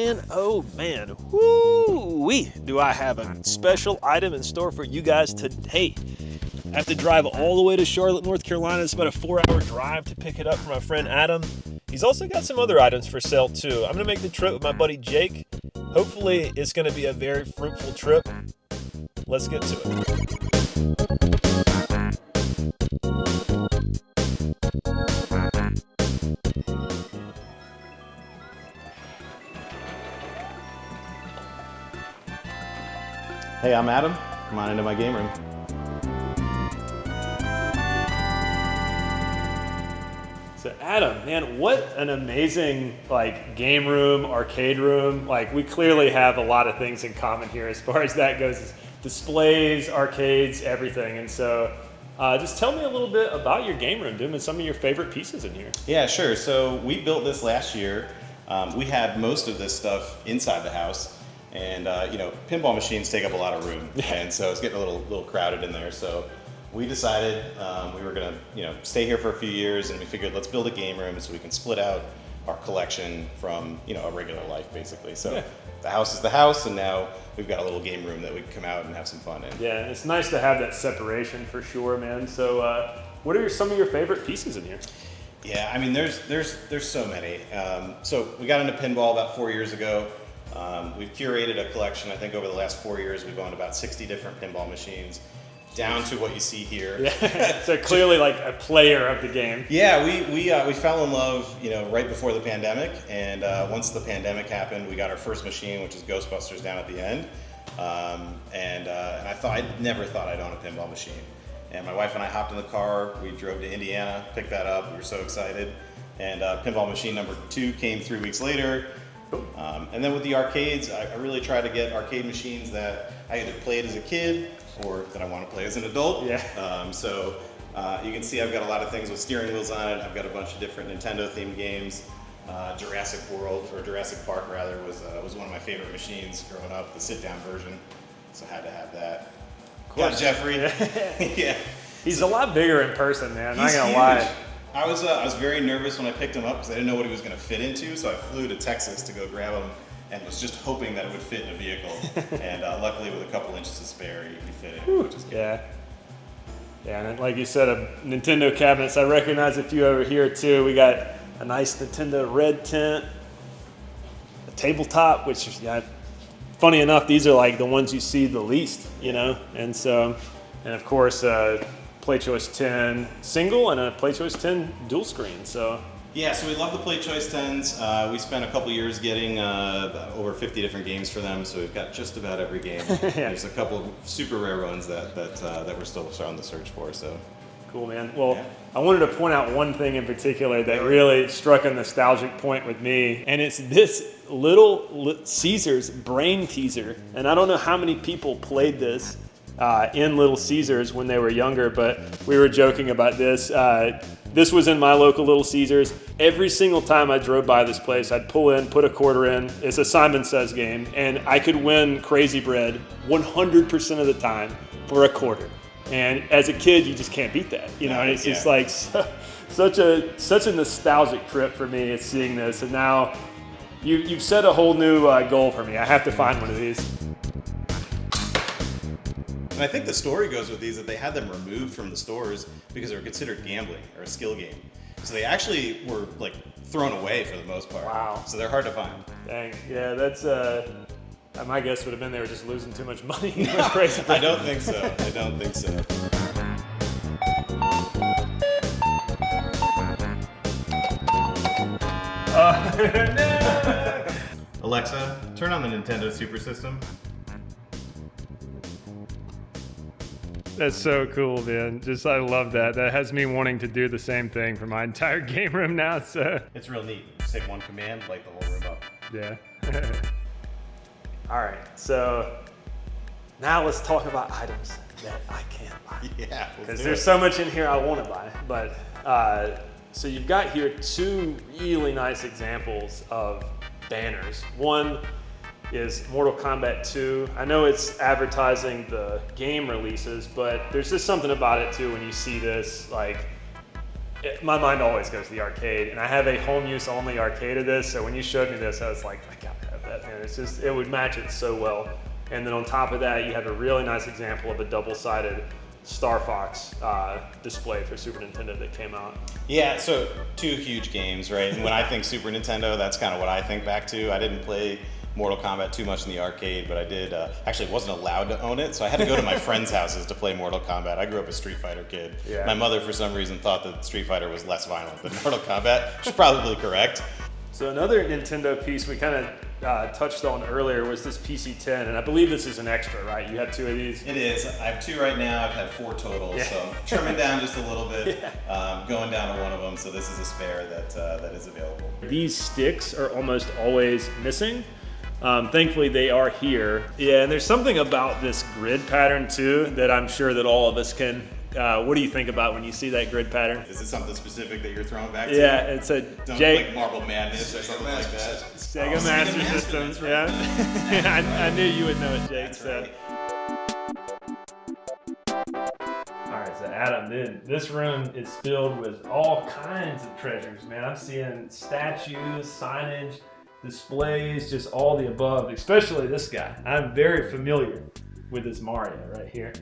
man, oh man, woo-wee, do I have a special item in store for you guys today. I have to drive all the way to Charlotte, North Carolina. It's about a 4-hour drive to pick it up from my friend Adam. He's also got some other items for sale too. I'm gonna make the trip with my buddy Jake. Hopefully it's gonna be a very fruitful trip. Let's get to it. Hey, I'm Adam. Come on into my game room. So Adam, man, what an amazing game room, arcade room. We clearly have a lot of things in common here as far as that goes. Displays, arcades, everything. And so just tell me a little bit about your game room, dude, and some of your favorite pieces in here. Yeah, sure. So we built this last year. We had most of this stuff inside the house. And pinball machines take up a lot of room, and so it's getting a little crowded in there. So we decided we were gonna stay here for a few years, and we figured let's build a game room so we can split out our collection from a regular life, basically. So the house is the house, and now we've got a little game room that we can come out and have some fun in. Yeah, it's nice to have that separation for sure, man. So what are some of your favorite pieces in here? Yeah, I mean there's so many. So we got into pinball about 4 years ago. We've curated a collection. I think over the last 4 years, we've owned about 60 different pinball machines, down to what you see here. Yeah, so clearly a player of the game. Yeah, we fell in love, right before the pandemic, and once the pandemic happened, we got our first machine, which is Ghostbusters down at the end, and I never thought I'd own a pinball machine. And my wife and I hopped in the car. We drove to Indiana, picked that up. We were so excited, and pinball machine number 2 came 3 weeks later. And then with the arcades, I really try to get arcade machines that I either played as a kid or that I want to play as an adult. Yeah. So you can see I've got a lot of things with steering wheels on it. I've got a bunch of different Nintendo-themed games. Jurassic Park rather, was one of my favorite machines growing up, the sit-down version. So I had to have that. Yeah, Jeffrey. Yeah. He's a lot bigger in person, man. He's I'm not gonna lie. I was very nervous when I picked him up because I didn't know what he was going to fit into, so I flew to Texas to go grab him and was just hoping that it would fit in a vehicle. And luckily, with a couple inches to spare, he fit in, which is good. Yeah. Yeah, and like you said, Nintendo cabinets. I recognize a few over here too. We got a nice Nintendo red tent, a tabletop, which is, funny enough, these are the ones you see the least, and so, and of course, Play Choice 10 single and a Play Choice 10 dual screen. So yeah, so we love the Play Choice 10s. We spent a couple years getting over 50 different games for them, so we've got just about every game. There's a couple of super rare ones that we're still on the search for. So cool, man. Well, I wanted to point out one thing in particular that really struck a nostalgic point with me, and it's this Little Caesars brain teaser. And I don't know how many people played this in Little Caesars when they were younger, but we were joking about this. This was in my local Little Caesars. Every single time I drove by this place, I'd pull in, put a quarter in. It's a Simon Says game, and I could win Crazy Bread 100% of the time for a quarter. And as a kid, you just can't beat that, And it's just such a nostalgic trip for me. It's seeing this, and now you've set a whole new goal for me. I have to find one of these. And I think the story goes with these that they had them removed from the stores because they were considered gambling or a skill game. So they actually were thrown away for the most part. Wow. So they're hard to find. Dang. Yeah, that's my guess would have been they were just losing too much money. Crazy. I don't think so. No. Alexa, turn on the Nintendo Super System. That's so cool, man. I love that. That has me wanting to do the same thing for my entire game room now. So it's real neat. Just take one command, light the whole room up. Yeah. All right. So now let's talk about items that I can't buy. Yeah. Because there's so much in here I want to buy. But so you've got here 2 really nice examples of banners. One is Mortal Kombat 2. I know it's advertising the game releases, but there's just something about it too when you see this. My mind always goes to the arcade, and I have a home use only arcade of this, so when you showed me this, I was like, I gotta have that, man. It's just, it would match it so well. And then on top of that, you have a really nice example of a double-sided Star Fox display for Super Nintendo that came out. Yeah, so 2 huge games, right? And when I think Super Nintendo, that's kind of what I think back to. I didn't play Mortal Kombat too much in the arcade, but I did, actually wasn't allowed to own it, so I had to go to my friends' houses to play Mortal Kombat. I grew up a Street Fighter kid. Yeah. My mother, for some reason, thought that Street Fighter was less violent than Mortal Kombat. She's probably correct. So another Nintendo piece we kind of touched on earlier was this PC-10, and I believe this is an extra, right? You have 2 of these? It is. I have 2 right now. I've had 4 total, so I'm trimming down just a little bit, going down to one of them, so this is a spare that is available. These sticks are almost always missing. Thankfully, they are here. Yeah, and there's something about this grid pattern, too, that I'm sure that all of us can. What do you think about when you see that grid pattern? Is it something specific that you're throwing back to? Yeah, it's a like Marble Madness or something like that. Sega Master System, right. Yeah. I knew you would know it, Jake. That's right. All right, so Adam, dude, this room is filled with all kinds of treasures, man. I'm seeing statues, signage, displays, just all the above, especially this guy. I'm very familiar with this Mario right here.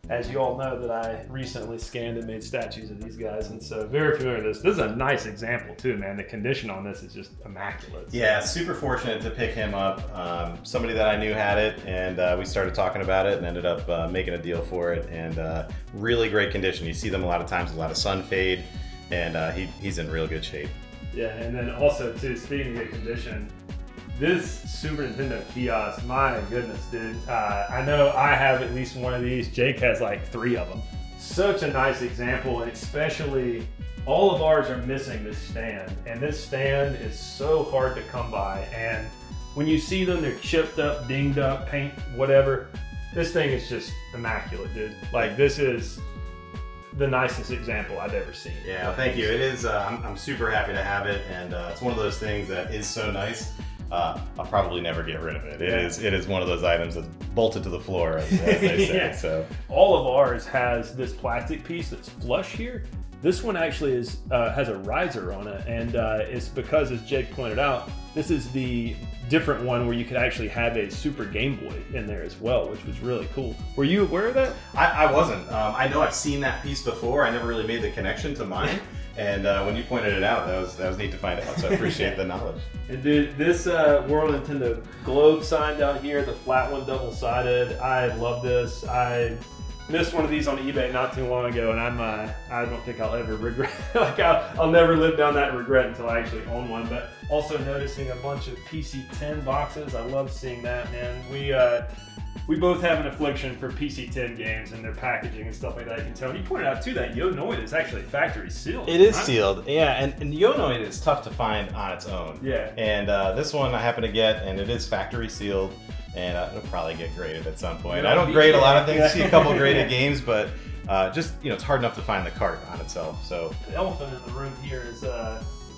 As you all know, that I recently scanned and made statues of these guys, and so very familiar with this. This is a nice example too, man. The condition on this is just immaculate. Yeah, super fortunate to pick him up. Somebody that I knew had it, and we started talking about it and ended up making a deal for it, and really great condition. You see them a lot of times, a lot of sun fade, and he's in real good shape. Yeah, and then also too, speaking of good condition, this Super Nintendo kiosk, my goodness, dude. I know I have at least one of these. Jake has like 3 of them. Such a nice example, and especially all of ours are missing this stand. And this stand is so hard to come by. And when you see them, they're chipped up, dinged up, paint, whatever. This thing is just immaculate, dude. Like, this is the nicest example I've ever seen. Yeah, thank you. It is, I'm super happy to have it, and it's one of those things that is so nice. I'll probably never get rid of it. It is one of those items that's bolted to the floor, as they say. Yeah. So all of ours has this plastic piece that's flush here. This one actually has a riser on it, and it's because, as Jake pointed out, this is the different one where you could actually have a Super Game Boy in there as well, which was really cool. Were you aware of that? I wasn't. I know I've seen that piece before. I never really made the connection to mine. And when you pointed it out, that was neat to find out. So I appreciate the knowledge. And dude, this World Nintendo Globe sign down here, the flat one, double-sided, I love this. I missed one of these on eBay not too long ago, and I don't think I'll ever regret. Like I'll never live down that regret until I actually own one. But also noticing a bunch of PC-10 boxes. I love seeing that, man. We both have an affliction for PC-10 games and their packaging and stuff like that. I can tell. You pointed out too that Yonoid is actually factory sealed. It is sealed, yeah, and Yonoid is tough to find on its own. Yeah. And this one I happen to get, and it is factory sealed, and it'll probably get graded at some point. I don't grade a lot of things. I see a couple graded games, but just it's hard enough to find the cart on itself. So the elephant in the room here is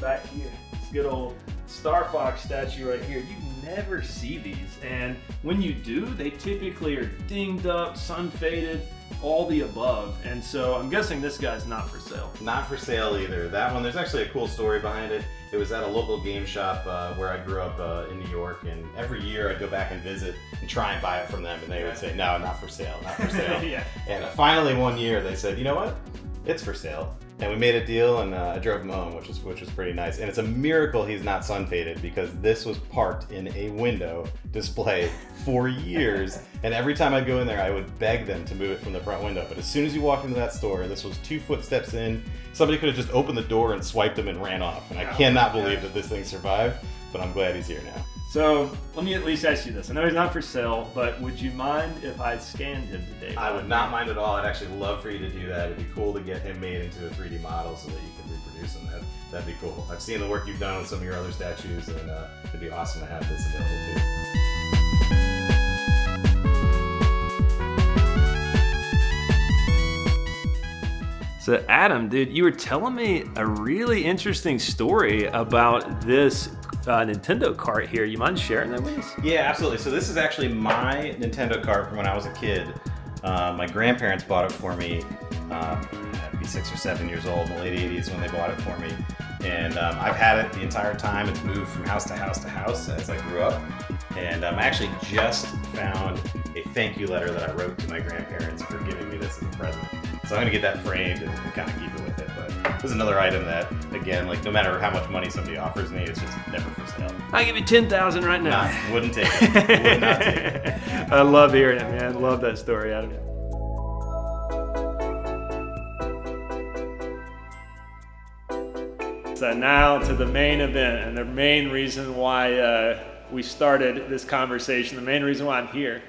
back here. This good old Star Fox statue right here. You never see these, and when you do, they typically are dinged up, sun faded, all the above. And so I'm guessing this guy's not for sale. Not for sale either. That one, there's actually a cool story behind it. It was at a local game shop where I grew up in New York, and every year I'd go back and visit and try and buy it from them, and they would say, no, not for sale, not for sale. Yeah. And finally one year they said, you know what, it's for sale. And we made a deal, and I drove him home, which was pretty nice. And it's a miracle he's not sun faded, because this was parked in a window display for years. And every time I'd go in there, I would beg them to move it from the front window. But as soon as you walked into that store, this was 2 footsteps in. Somebody could have just opened the door and swiped him and ran off. And I cannot believe that this thing survived, but I'm glad he's here now. So let me at least ask you this. I know he's not for sale, but would you mind if I scanned him today? I would not mind at all. I'd actually love for you to do that. It'd be cool to get him made into a 3D model so that you can reproduce him. That'd be cool. I've seen the work you've done with some of your other statues, and it'd be awesome to have this available too. So Adam, dude, you were telling me a really interesting story about this Nintendo cart here. You mind sharing that with us? Yeah, absolutely. So this is actually my Nintendo cart from when I was a kid. My grandparents bought it for me. might be 6 or 7 years old in the late 80s when they bought it for me. And I've had it the entire time. It's moved from house to house to house as I grew up. And I actually just found a thank you letter that I wrote to my grandparents for giving me this as a present. So I'm going to get that framed and kind of keep it with it. But this is another item that, again, like no matter how much money somebody offers me, it's just never for sale. I give you $10,000 right now. Nah, wouldn't take it. Would not take it. I love hearing it, man. Love that story, Adam. So now to the main event, and the main reason why we started this conversation, the main reason why I'm here.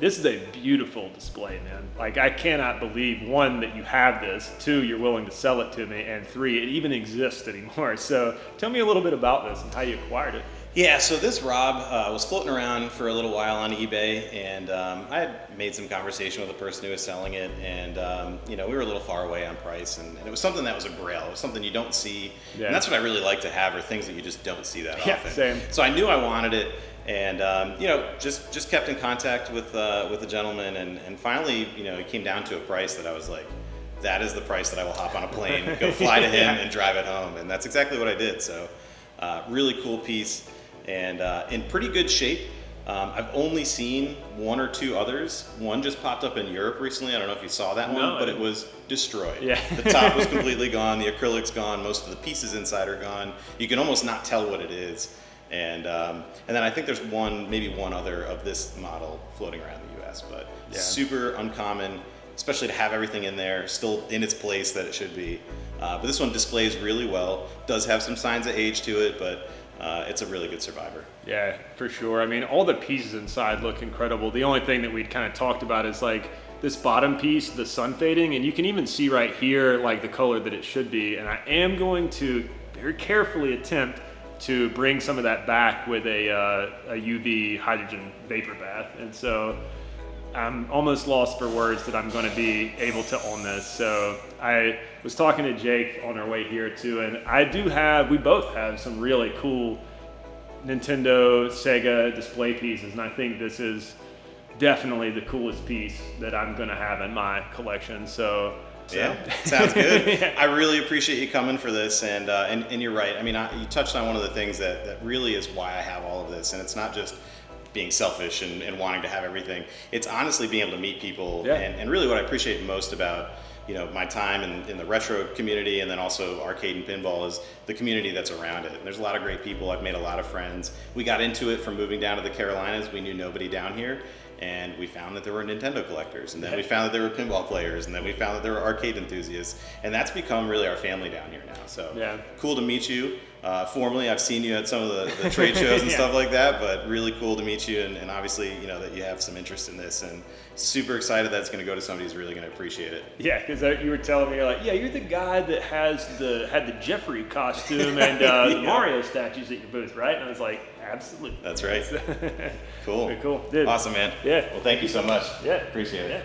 This is a beautiful display, man. Like, I cannot believe, one, that you have this, two, you're willing to sell it to me, and three, it even exists anymore. So tell me a little bit about this and how you acquired it. Yeah, so this Rob was floating around for a little while on eBay, and I had made some conversation with the person who was selling it, and we were a little far away on price, and it was something that was a grail. It was something you don't see, and that's what I really like to have, are things that you just don't see that often. Same. So I knew I wanted it, and just kept in contact with the gentleman, and finally, it came down to a price that I was like, that is the price that I will hop on a plane, go fly to him, and drive it home, and that's exactly what I did. So really cool piece. And in pretty good shape. I've only seen one or two others. One just popped up in Europe recently. I don't know if you saw that one, but it was destroyed. Yeah. The top was completely gone. The acrylic's gone. Most of the pieces inside are gone. You can almost not tell what it is. And then I think there's maybe one other of this model floating around the U.S. But super uncommon, especially to have everything in there, still in its place that it should be. But this one displays really well. Does have some signs of age to it, but it's a really good survivor. Yeah, for sure. I mean, all the pieces inside look incredible. The only thing that we'd kind of talked about is like this bottom piece, the sun fading, and you can even see right here like the color that it should be. And I am going to very carefully attempt to bring some of that back with a UV hydrogen vapor bath. And so I'm almost lost for words that I'm going to be able to own this. So I was talking to Jake on our way here too, and we both have some really cool Nintendo, Sega display pieces, and I think this is definitely the coolest piece that I'm going to have in my collection. So yeah, sounds good. I really appreciate you coming for this, and you're right. I mean, you touched on one of the things that really is why I have all of this, and it's not just being selfish and wanting to have everything. It's honestly being able to meet people, and really what I appreciate most about my time in the retro community, and then also arcade and pinball, is the community that's around it. And there's a lot of great people. I've made a lot of friends. We got into it from moving down to the Carolinas. We knew nobody down here, and we found that there were Nintendo collectors, and then we found that there were pinball players, and then we found that there were arcade enthusiasts, and that's become really our family down here now. So cool to meet you. Formally, I've seen you at some of the trade shows and stuff like that, but really cool to meet you, and obviously, that you have some interest in this, and super excited that it's going to go to somebody who's really going to appreciate it. Yeah, because you were telling me, you're like, you're the guy that had the Jeffrey costume and the Mario statues at your booth, right? And I was like, absolutely. That's right. Cool. Very cool. Dude. Awesome, man. Yeah. Well, thank you so much. Yeah. Appreciate it. Yeah.